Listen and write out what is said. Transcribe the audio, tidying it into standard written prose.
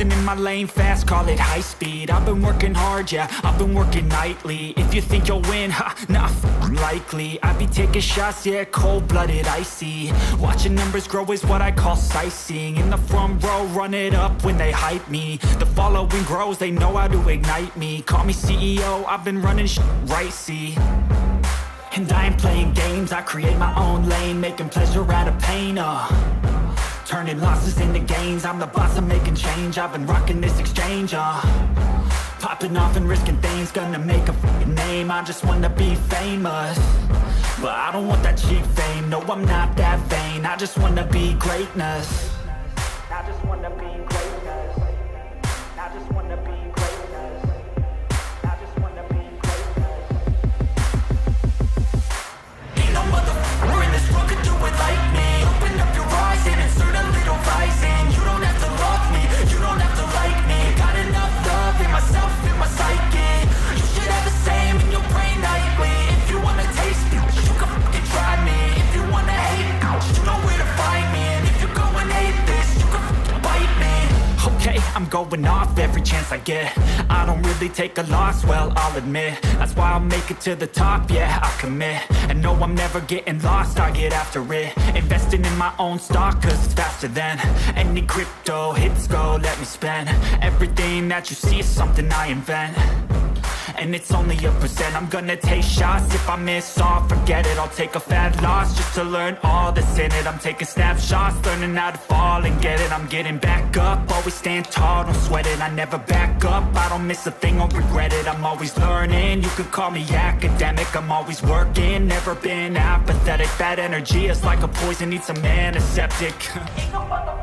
Cruising in my lane fast, call it high speed. I've been working hard, yeah, I've been working nightly. If you think you'll win, ha, nah, likely. I be taking shots, yeah, cold-blooded, icy. Watching numbers grow is what I call sightseeing. In the front row, run it up when they hype me. The following grows, they know how to ignite me. Call me CEO, I've been running shit right, see. And I ain't playing games, I create my own lane, making pleasure out of pain, turning losses into gains, I'm the boss, I'm making change. I've been rocking this exchange, popping off and risking things, gonna make a f***ing name. I just wanna be famous, but I don't want that cheap fame. No, I'm not that vain, I just wanna be greatness. I just wanna be greatness. I just wanna be greatness. I just wanna be greatness. Ain't no motherfucker in this world could do it like me. Open up your eyes and insert a little rising. You don't have to love me, you don't have to like me. Got enough love in myself, in my psyche. You should have the same in your brain nightly. If you wanna taste me, you can fucking try me. If you wanna hate me, you know where to find me. And if you're going hate this, you can fucking bite me. Okay, I'm going off every chance I get. I don't really take a loss, well, I'll admit. That's why I'll make it to the top, yeah, I commit. And no, I'm never getting lost, I get after it. Investing in my own stock, cause it's faster than any crypto hits go, let me spend. Everything that you see is something I invent, and it's only a percent. I'm gonna take shots, if I miss all, forget it. I'll take a fat loss just to learn all that's in it. I'm taking snapshots, learning how to fall and get it. I'm getting back up, always stand tall, don't sweat it. I never back up, I don't miss a thing or regret it. I'm always learning, you could call me academic. I'm always working, never been apathetic. Bad energy is like a poison, needs some antiseptic. Ain't no